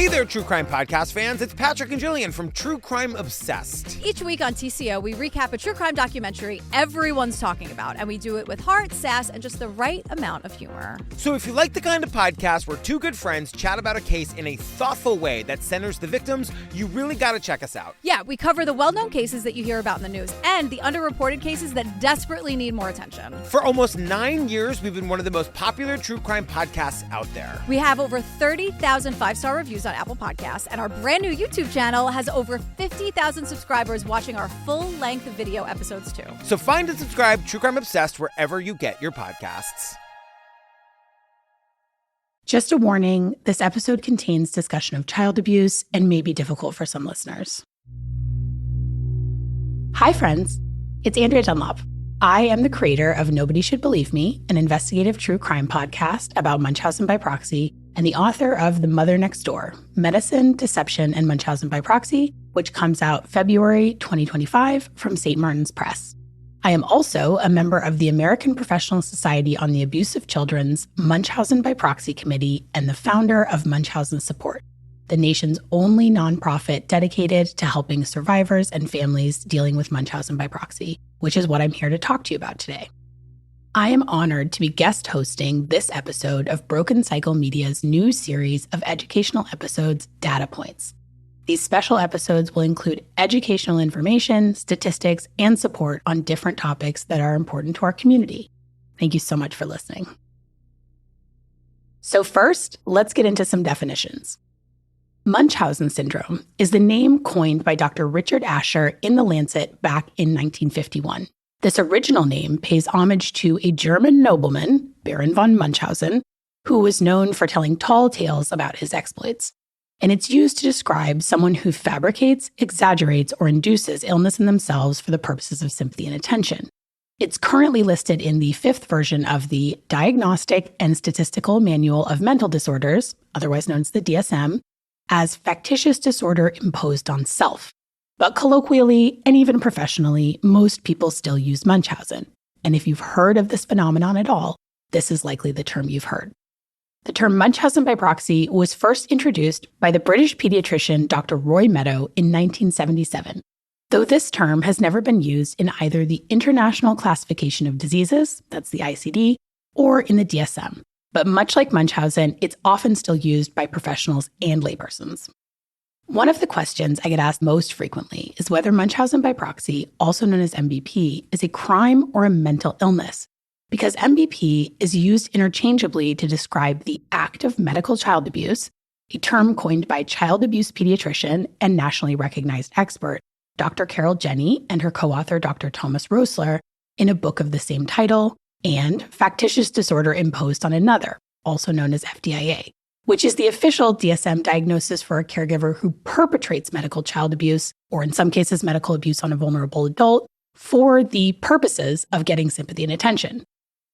Hey there, True Crime Podcast fans. It's Patrick and Jillian from True Crime Obsessed. Each week on TCO, we recap a true crime documentary everyone's talking about, and we do it with heart, sass, and just the right amount of humor. So if you like the kind of podcast where two good friends chat about a case in a thoughtful way that centers the victims, you really gotta check us out. Yeah, we cover the well-known cases that you hear about in the news and the underreported cases that desperately need more attention. For almost 9 years, we've been one of the most popular true crime podcasts out there. We have over 30,000 five-star reviews on Apple Podcasts, and our brand new YouTube channel has over 50,000 subscribers watching our full-length video episodes too. So find and subscribe True Crime Obsessed wherever you get your podcasts. Just a warning, this episode contains discussion of child abuse and may be difficult for some listeners. Hi friends, it's Andrea Dunlop. I am the creator of Nobody Should Believe Me, an investigative true crime podcast about Munchausen by Proxy, and the author of The Mother Next Door, Medicine, Deception, and Munchausen by Proxy, which comes out February 2025 from St. Martin's Press. I am also a member of the American Professional Society on the Abuse of Children's Munchausen by Proxy Committee and the founder of Munchausen Support, the nation's only nonprofit dedicated to helping survivors and families dealing with Munchausen by Proxy, which is what I'm here to talk to you about today. I am honored to be guest hosting this episode of Broken Cycle Media's new series of educational episodes, Data Points. These special episodes will include educational information, statistics, and support on different topics that are important to our community. Thank you so much for listening. So first, let's get into some definitions. Munchausen syndrome is the name coined by Dr. Richard Asher in the Lancet back in 1951. This original name pays homage to a German nobleman, Baron von Munchausen, who was known for telling tall tales about his exploits. And it's used to describe someone who fabricates, exaggerates, or induces illness in themselves for the purposes of sympathy and attention. It's currently listed in the 5th version of the Diagnostic and Statistical Manual of Mental Disorders, otherwise known as the DSM, as factitious disorder imposed on self. But colloquially, and even professionally, most people still use Munchausen. And if you've heard of this phenomenon at all, this is likely the term you've heard. The term Munchausen by proxy was first introduced by the British pediatrician Dr. Roy Meadow in 1977, though this term has never been used in either the International Classification of Diseases, that's the ICD, or in the DSM. But much like Munchausen, it's often still used by professionals and laypersons. One of the questions I get asked most frequently is whether Munchausen by proxy, also known as MBP, is a crime or a mental illness, because MBP is used interchangeably to describe the act of medical child abuse, a term coined by child abuse pediatrician and nationally recognized expert Dr. Carol Jenny and her co-author Dr. Thomas Rosler in a book of the same title, and factitious disorder imposed on another, also known as FDIA, which is the official DSM diagnosis for a caregiver who perpetrates medical child abuse, or in some cases medical abuse on a vulnerable adult, for the purposes of getting sympathy and attention.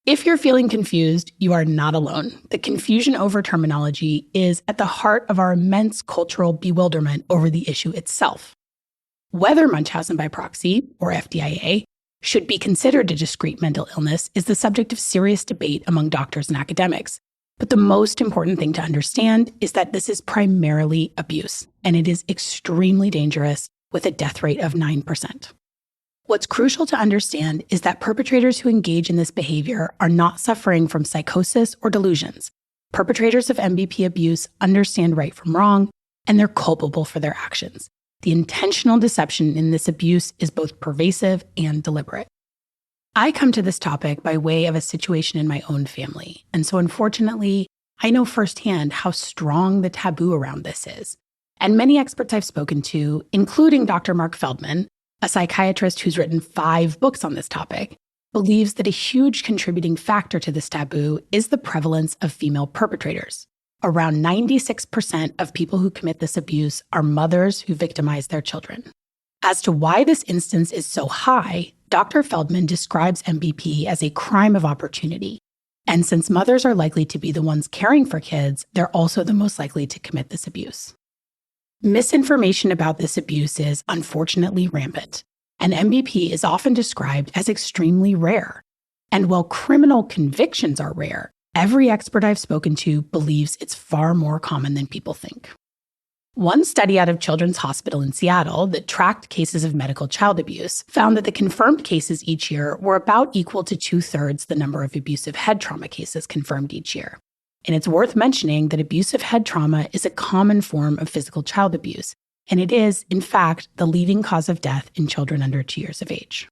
If you're feeling confused, you are not alone. The confusion over terminology is at the heart of our immense cultural bewilderment over the issue itself. Whether Munchausen by proxy, or FDIA, should be considered a discrete mental illness is the subject of serious debate among doctors and academics. But the most important thing to understand is that this is primarily abuse, and it is extremely dangerous with a death rate of 9%. What's crucial to understand is that perpetrators who engage in this behavior are not suffering from psychosis or delusions. Perpetrators of MBP abuse understand right from wrong, and they're culpable for their actions. The intentional deception in this abuse is both pervasive and deliberate. I come to this topic by way of a situation in my own family, and so unfortunately, I know firsthand how strong the taboo around this is. And many experts I've spoken to, including Dr. Mark Feldman, a psychiatrist who's written 5 books on this topic, believes that a huge contributing factor to this taboo is the prevalence of female perpetrators. Around 96% of people who commit this abuse are mothers who victimize their children. As to why this instance is so high, Dr. Feldman describes MBP as a crime of opportunity. And since mothers are likely to be the ones caring for kids, they're also the most likely to commit this abuse. Misinformation about this abuse is unfortunately rampant, and MBP is often described as extremely rare. And while criminal convictions are rare, every expert I've spoken to believes it's far more common than people think. One study out of Children's Hospital in Seattle that tracked cases of medical child abuse found that the confirmed cases each year were about equal to 2/3 the number of abusive head trauma cases confirmed each year. And it's worth mentioning that abusive head trauma is a common form of physical child abuse, and it is, in fact, the leading cause of death in children under 2 years of age.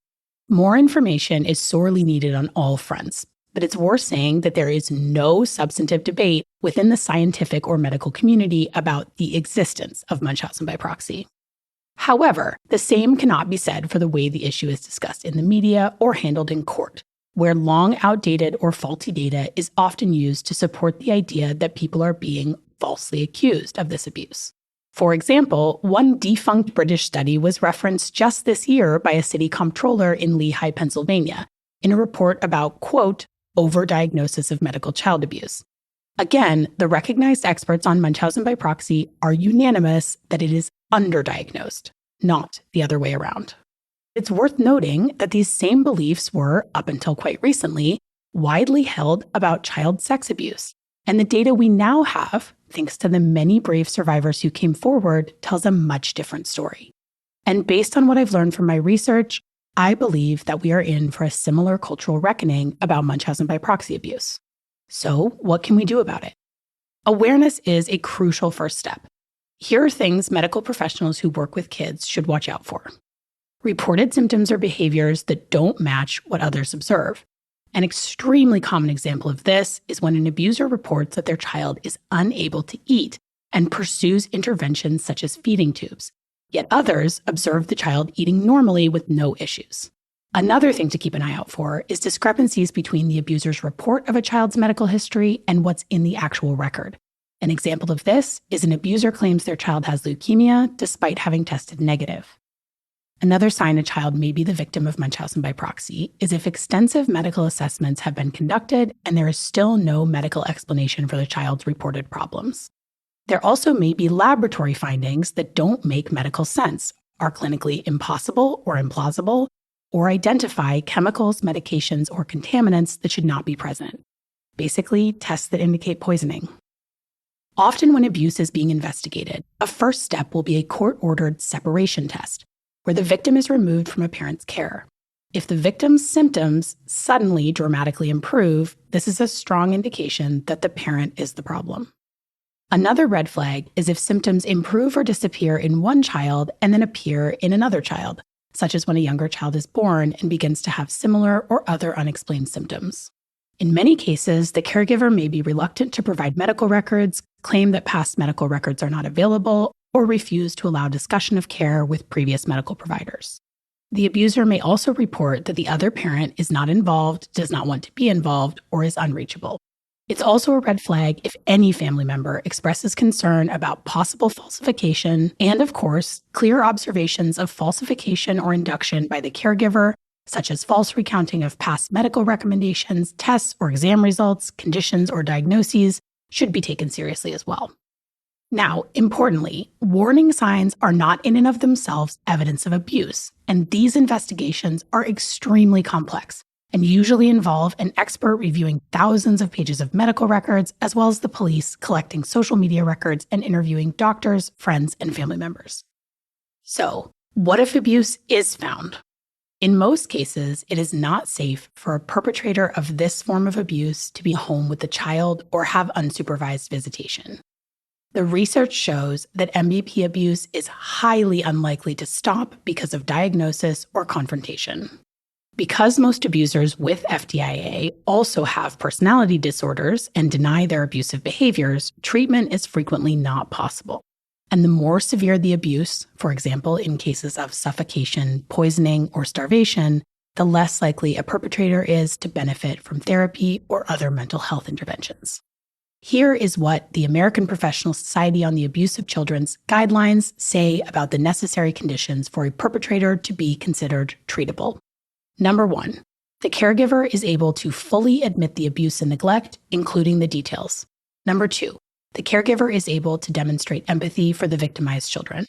More information is sorely needed on all fronts, but it's worth saying that there is no substantive debate within the scientific or medical community about the existence of Munchausen by proxy. However, the same cannot be said for the way the issue is discussed in the media or handled in court, where long outdated or faulty data is often used to support the idea that people are being falsely accused of this abuse. For example, one defunct British study was referenced just this year by a city comptroller in Lehigh, Pennsylvania, in a report about, quote, overdiagnosis of medical child abuse. Again, the recognized experts on Munchausen by proxy are unanimous that it is underdiagnosed, not the other way around. It's worth noting that these same beliefs were, up until quite recently, widely held about child sex abuse. And the data we now have, thanks to the many brave survivors who came forward, tells a much different story. And based on what I've learned from my research, I believe that we are in for a similar cultural reckoning about Munchausen by proxy abuse. So, what can we do about it? Awareness is a crucial first step. Here are things medical professionals who work with kids should watch out for. Reported symptoms or behaviors that don't match what others observe. An extremely common example of this is when an abuser reports that their child is unable to eat and pursues interventions such as feeding tubes, yet others observe the child eating normally with no issues. Another thing to keep an eye out for is discrepancies between the abuser's report of a child's medical history and what's in the actual record. An example of this is an abuser claims their child has leukemia despite having tested negative. Another sign a child may be the victim of Munchausen by proxy is if extensive medical assessments have been conducted and there is still no medical explanation for the child's reported problems. There also may be laboratory findings that don't make medical sense, are clinically impossible or implausible, or identify chemicals, medications, or contaminants that should not be present. Basically, tests that indicate poisoning. Often when abuse is being investigated, a first step will be a court-ordered separation test, where the victim is removed from a parent's care. If the victim's symptoms suddenly dramatically improve, this is a strong indication that the parent is the problem. Another red flag is if symptoms improve or disappear in one child and then appear in another child, such as when a younger child is born and begins to have similar or other unexplained symptoms. In many cases, the caregiver may be reluctant to provide medical records, claim that past medical records are not available, or refuse to allow discussion of care with previous medical providers. The abuser may also report that the other parent is not involved, does not want to be involved, or is unreachable. It's also a red flag if any family member expresses concern about possible falsification and, of course, clear observations of falsification or induction by the caregiver, such as false recounting of past medical recommendations, tests or exam results, conditions or diagnoses, should be taken seriously as well. Now, importantly, warning signs are not in and of themselves evidence of abuse, and these investigations are extremely complex and usually involve an expert reviewing thousands of pages of medical records, as well as the police collecting social media records and interviewing doctors, friends, and family members. So, what if abuse is found? In most cases, it is not safe for a perpetrator of this form of abuse to be home with the child or have unsupervised visitation. The research shows that MBP abuse is highly unlikely to stop because of diagnosis or confrontation. Because most abusers with FDIA also have personality disorders and deny their abusive behaviors, treatment is frequently not possible. And the more severe the abuse, for example, in cases of suffocation, poisoning, or starvation, the less likely a perpetrator is to benefit from therapy or other mental health interventions. Here is what the American Professional Society on the Abuse of Children's guidelines say about the necessary conditions for a perpetrator to be considered treatable. Number 1, the caregiver is able to fully admit the abuse and neglect, including the details. Number 2, the caregiver is able to demonstrate empathy for the victimized children.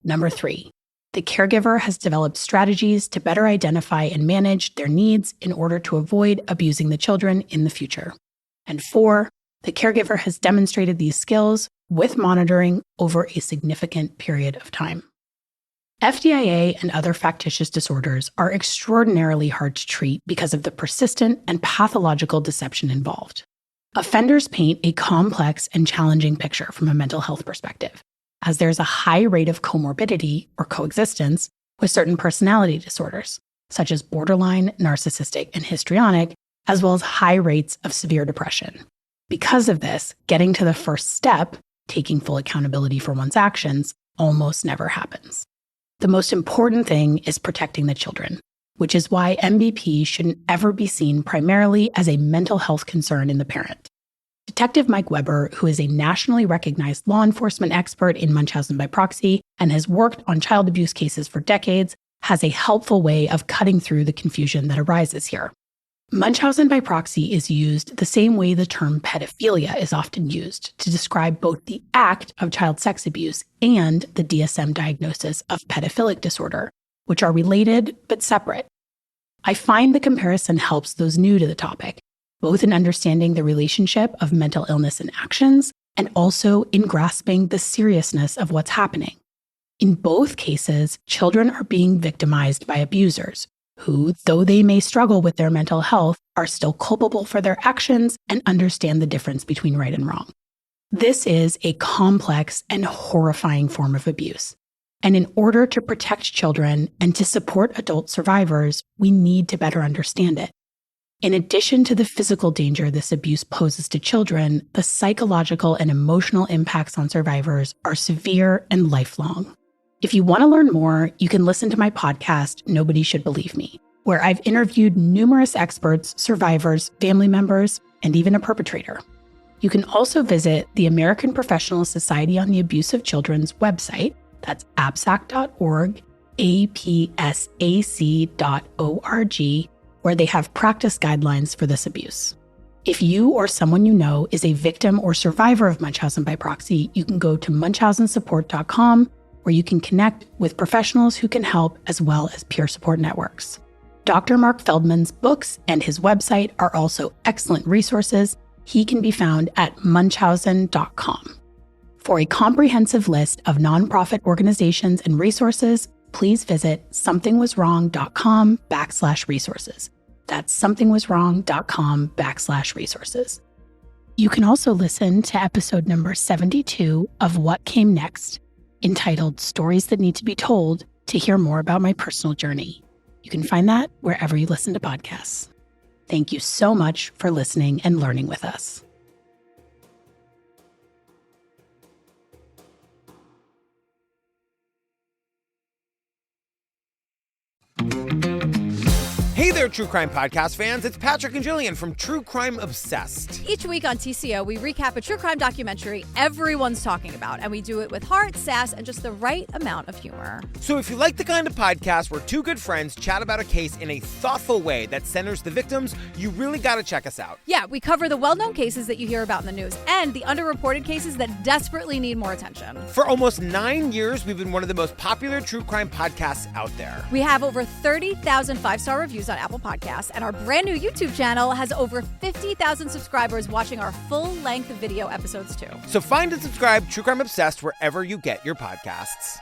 Number 3, the caregiver has developed strategies to better identify and manage their needs in order to avoid abusing the children in the future. And 4, the caregiver has demonstrated these skills with monitoring over a significant period of time. FDIA and other factitious disorders are extraordinarily hard to treat because of the persistent and pathological deception involved. Offenders paint a complex and challenging picture from a mental health perspective, as there's a high rate of comorbidity or coexistence with certain personality disorders, such as borderline, narcissistic, and histrionic, as well as high rates of severe depression. Because of this, getting to the first step, taking full accountability for one's actions, almost never happens. The most important thing is protecting the children, which is why MBP shouldn't ever be seen primarily as a mental health concern in the parent. Detective Mike Weber, who is a nationally recognized law enforcement expert in Munchausen by proxy and has worked on child abuse cases for decades, has a helpful way of cutting through the confusion that arises here. Munchausen by proxy is used the same way the term pedophilia is often used to describe both the act of child sex abuse and the DSM diagnosis of pedophilic disorder, which are related but separate. I find the comparison helps those new to the topic, both in understanding the relationship of mental illness and actions, and also in grasping the seriousness of what's happening. In both cases, children are being victimized by abusers, who, though they may struggle with their mental health, are still culpable for their actions and understand the difference between right and wrong. This is a complex and horrifying form of abuse. And in order to protect children and to support adult survivors, we need to better understand it. In addition to the physical danger this abuse poses to children, the psychological and emotional impacts on survivors are severe and lifelong. If you want to learn more, you can listen to my podcast, Nobody Should Believe Me, where I've interviewed numerous experts, survivors, family members, and even a perpetrator. You can also visit the American Professional Society on the Abuse of Children's website, that's apsac.org, apsac.org, where they have practice guidelines for this abuse. If you or someone you know is a victim or survivor of Munchausen by proxy, you can go to munchausensupport.com, where you can connect with professionals who can help, as well as peer support networks. Dr. Mark Feldman's books and his website are also excellent resources. He can be found at munchausen.com. For a comprehensive list of nonprofit organizations and resources, please visit somethingwaswrong.com/resources. That's somethingwaswrong.com/resources. You can also listen to episode number 72 of What Came Next, entitled Stories That Need to Be Told, to hear more about my personal journey. You can find that wherever you listen to podcasts. Thank you so much for listening and learning with us. Hey there, True Crime Podcast fans. It's Patrick and Jillian from True Crime Obsessed. Each week on TCO, we recap a true crime documentary everyone's talking about, and we do it with heart, sass, and just the right amount of humor. So if you like the kind of podcast where two good friends chat about a case in a thoughtful way that centers the victims, you really got to check us out. Yeah, we cover the well-known cases that you hear about in the news and the underreported cases that desperately need more attention. For almost 9 years, we've been one of the most popular true crime podcasts out there. We have over 30,000 five-star reviews on Apple Podcasts, and our brand new YouTube channel has over 50,000 subscribers watching our full-length video episodes too. So find and subscribe True Crime Obsessed wherever you get your podcasts.